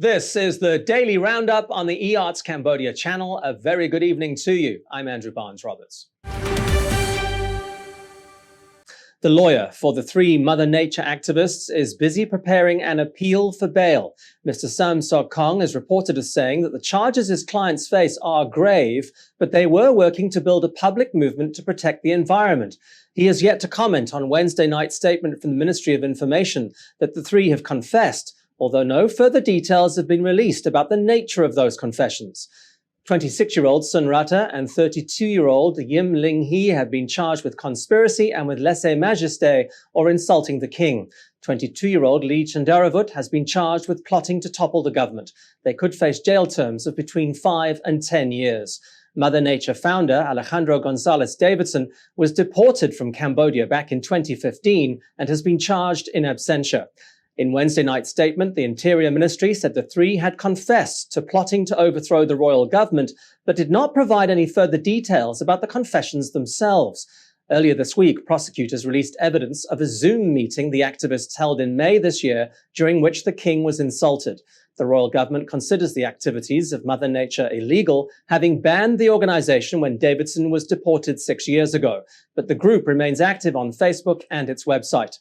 This is the Daily Roundup on the EAC Cambodia channel. A very good evening to you. I'm Andrew Barnes-Roberts. The lawyer for the three Mother Nature activists is busy preparing an appeal for bail. Mr. Sam Sok Kong is reported as saying that the charges his clients face are grave, but they were working to build a public movement to protect the environment. He has yet to comment on Wednesday night's statement from the Ministry of Information that the three have confessed, although no further details have been released about the nature of those confessions. 26-year-old Sun Rata and 32-year-old Yim Ling Hee have been charged with conspiracy and with lèse-majesté, or insulting the king. 22-year-old Lee Chandaravut has been charged with plotting to topple the government. They could face jail terms of between 5 and 10 years. Mother Nature founder Alejandro González Davidson was deported from Cambodia back in 2015 and has been charged in absentia. In Wednesday night's statement, the Interior Ministry said the three had confessed to plotting to overthrow the royal government, but did not provide any further details about the confessions themselves. Earlier this week, prosecutors released evidence of a Zoom meeting the activists held in May this year, during which the king was insulted. The royal government considers the activities of Mother Nature illegal, having banned the organization when Davidson was deported 6 years ago. But the group remains active on Facebook and its website.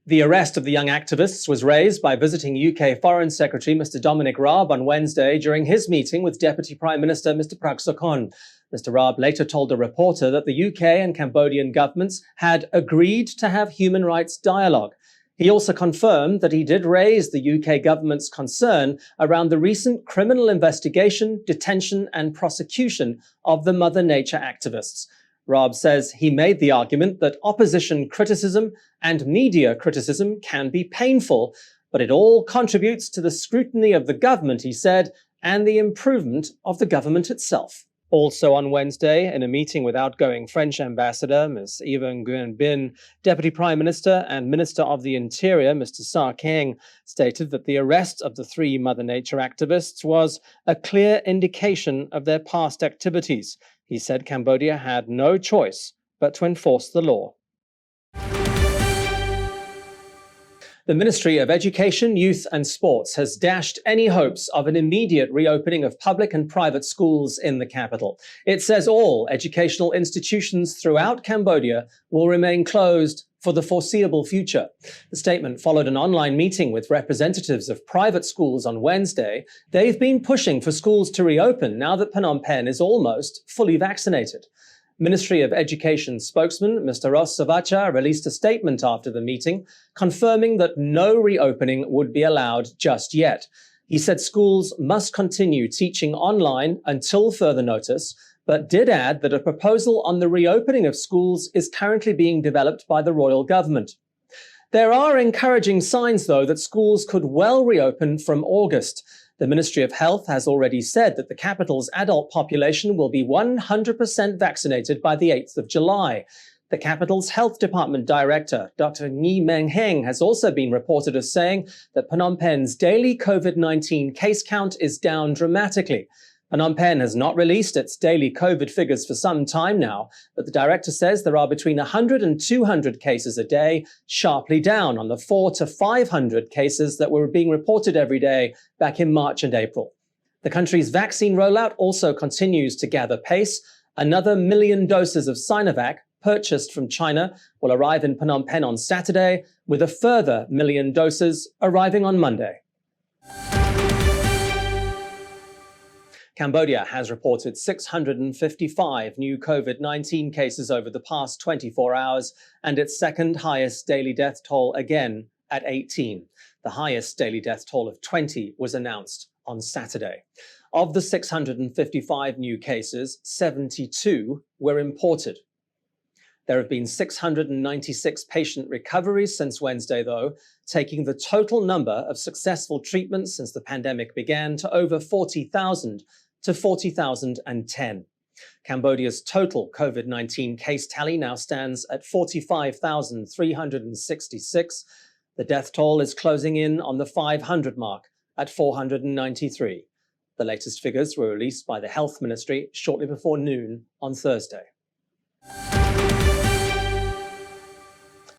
The arrest of the young activists was raised by visiting UK Foreign Secretary Mr. Dominic Raab on Wednesday during his meeting with Deputy Prime Minister Mr. Prak Sokhonn. Mr. Raab later told a reporter that the UK and Cambodian governments had agreed to have human rights dialogue. He also confirmed that he did raise the UK government's concern around the recent criminal investigation, detention and prosecution of the Mother Nature activists. Raab says he made the argument that opposition criticism and media criticism can be painful, but it all contributes to the scrutiny of the government, he said, and the improvement of the government itself. Also on Wednesday, in a meeting with outgoing French Ambassador Ms. Eva Nguyen Bin, Deputy Prime Minister and Minister of the Interior Mr. Sa Keng stated that the arrest of the three Mother Nature activists was a clear indication of their past activities. He said Cambodia had no choice but to enforce the law. The Ministry of Education, Youth and Sports has dashed any hopes of an immediate reopening of public and private schools in the capital. It says all educational institutions throughout Cambodia will remain closed for the foreseeable future. The statement followed an online meeting with representatives of private schools on Wednesday. They've been pushing for schools to reopen now that Phnom Penh is almost fully vaccinated. Ministry of Education spokesman Mr. Ross Savacha released a statement after the meeting, confirming that no reopening would be allowed just yet. He said schools must continue teaching online until further notice, but did add that a proposal on the reopening of schools is currently being developed by the royal government. There are encouraging signs, though, that schools could well reopen from August. The Ministry of Health has already said that the capital's adult population will be 100% vaccinated by the 8th of July. The capital's Health Department Director, Dr. Nhi Meng Heng, has also been reported as saying that Phnom Penh's daily COVID-19 case count is down dramatically. Phnom Penh has not released its daily COVID figures for some time now, but the director says there are between 100 and 200 cases a day, sharply down on the 400 to 500 cases that were being reported every day back in March and April. The country's vaccine rollout also continues to gather pace. Another 1 million doses of Sinovac, purchased from China, will arrive in Phnom Penh on Saturday, with a further 1 million doses arriving on Monday. Cambodia has reported 655 new COVID-19 cases over the past 24 hours and its second highest daily death toll again at 18. The highest daily death toll of 20 was announced on Saturday. Of the 655 new cases, 72 were imported. There have been 696 patient recoveries since Wednesday, though, taking the total number of successful treatments since the pandemic began to over 40,000 to 40,010. Cambodia's total COVID-19 case tally now stands at 45,366. The death toll is closing in on the 500 mark at 493. The latest figures were released by the Health Ministry shortly before noon on Thursday.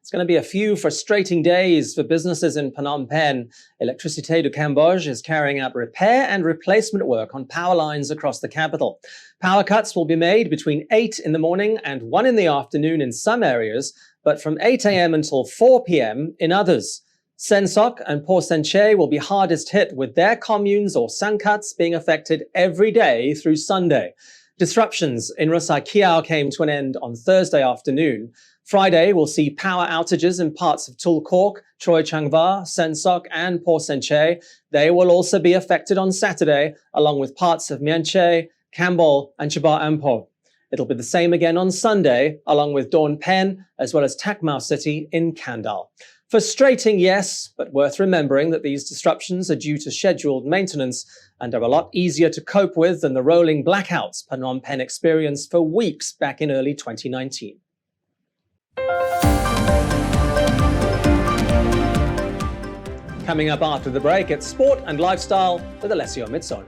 It's going to be a few frustrating days for businesses in Phnom Penh. Électricité du Cambodge is carrying out repair and replacement work on power lines across the capital. Power cuts will be made between 8 in the morning and 1 in the afternoon in some areas, but from 8 a.m. until 4 p.m. in others. Sen Sok and Por Senche will be hardest hit, with their communes or Sangkats being affected every day through Sunday. Disruptions in Rusa Kiao came to an end on Thursday afternoon. Friday will see power outages in parts of Tul Kork, Troy Changva, Sen Sok and Por Senche. They will also be affected on Saturday, along with parts of Mien Che, Kambol and Chaba Ampo. It'll be the same again on Sunday, along with Dawn Pen, as well as Takmau City in Kandal. Frustrating, yes, but worth remembering that these disruptions are due to scheduled maintenance and are a lot easier to cope with than the rolling blackouts Phnom Penh experienced for weeks back in early 2019. Coming up after the break, it's sport and lifestyle with Alessio Mizzoni.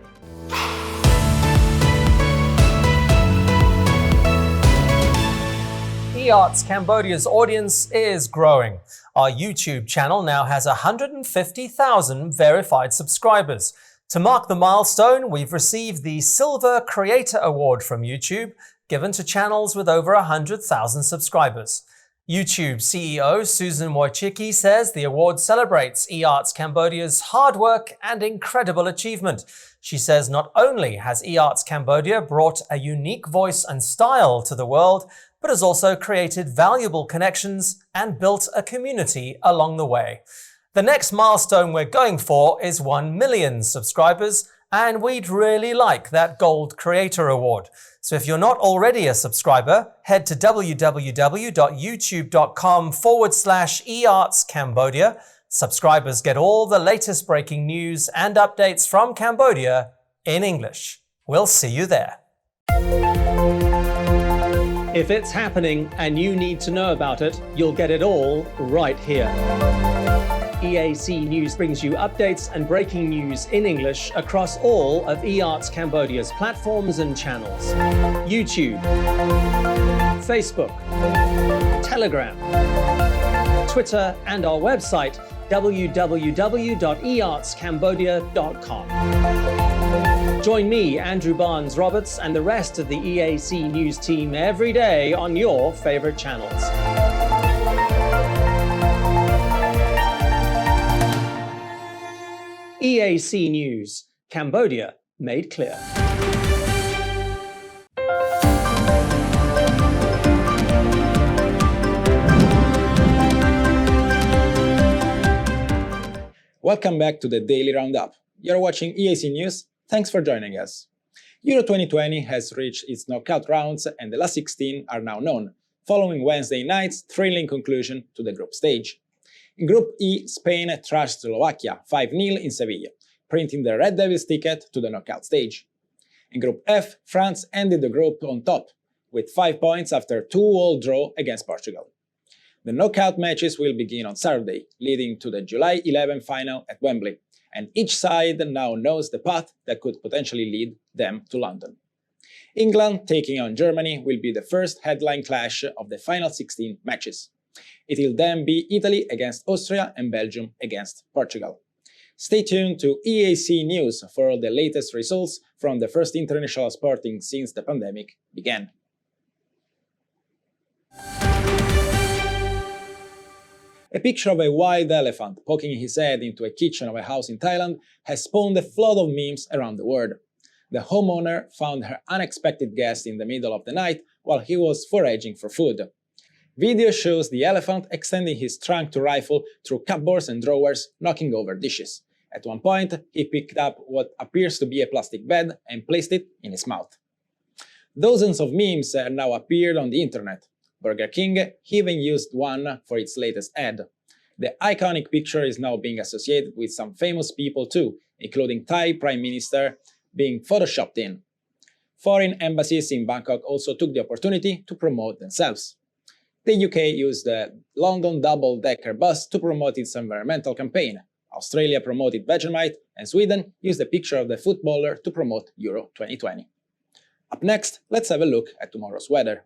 EART's Cambodia's audience is growing. Our YouTube channel now has 150,000 verified subscribers. To mark the milestone, we've received the Silver Creator Award from YouTube, given to channels with over 100,000 subscribers. YouTube CEO Susan Wojcicki says the award celebrates EART's Cambodia's hard work and incredible achievement. She says not only has EART's Cambodia brought a unique voice and style to the world, but has also created valuable connections and built a community along the way. The next milestone we're going for is 1 million subscribers, and we'd really like that Gold Creator Award. So if you're not already a subscriber, head to www.youtube.com/eartscambodia. Subscribers get all the latest breaking news and updates from Cambodia in English. We'll see you there. If it's happening and you need to know about it, you'll get it all right here. EAC News brings you updates and breaking news in English across all of EART's Cambodia's platforms and channels. YouTube, Facebook, Telegram, Twitter, and our website www.eartscambodia.com. Join me, Andrew Barnes-Roberts, and the rest of the EAC News team every day on your favorite channels. EAC News, Cambodia made clear. Welcome back to the Daily Roundup. You're watching EAC News. Thanks for joining us. Euro 2020 has reached its knockout rounds and the last 16 are now known, following Wednesday night's thrilling conclusion to the group stage. In Group E, Spain thrashed Slovakia 5-0 in Sevilla, printing the Red Devils ticket to the knockout stage. In Group F, France ended the group on top, with 5 points after a 2-2 draw against Portugal. The knockout matches will begin on Saturday, leading to the July 11 final at Wembley, and each side now knows the path that could potentially lead them to London. England taking on Germany will be the first headline clash of the final 16 matches. It will then be Italy against Austria and Belgium against Portugal. Stay tuned to EAC News for all the latest results from the first international sporting since the pandemic began. A picture of a wild elephant poking his head into a kitchen of a house in Thailand has spawned a flood of memes around the world. The homeowner found her unexpected guest in the middle of the night while he was foraging for food. Video shows the elephant extending his trunk to rifle through cupboards and drawers, knocking over dishes. At one point, he picked up what appears to be a plastic bed and placed it in his mouth. Dozens of memes have now appeared on the internet. Burger King even used one for its latest ad. The iconic picture is now being associated with some famous people too, including Thai Prime Minister being photoshopped in. Foreign embassies in Bangkok also took the opportunity to promote themselves. The UK used the London double-decker bus to promote its environmental campaign. Australia promoted Vegemite, and Sweden used a picture of the footballer to promote Euro 2020. Up next, let's have a look at tomorrow's weather.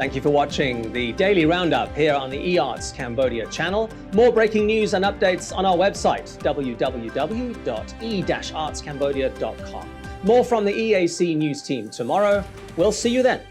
Thank you for watching the Daily Roundup here on the EARTS Cambodia channel. More breaking news and updates on our website, www.e-artscambodia.com. More from the EAC news team tomorrow. We'll see you then.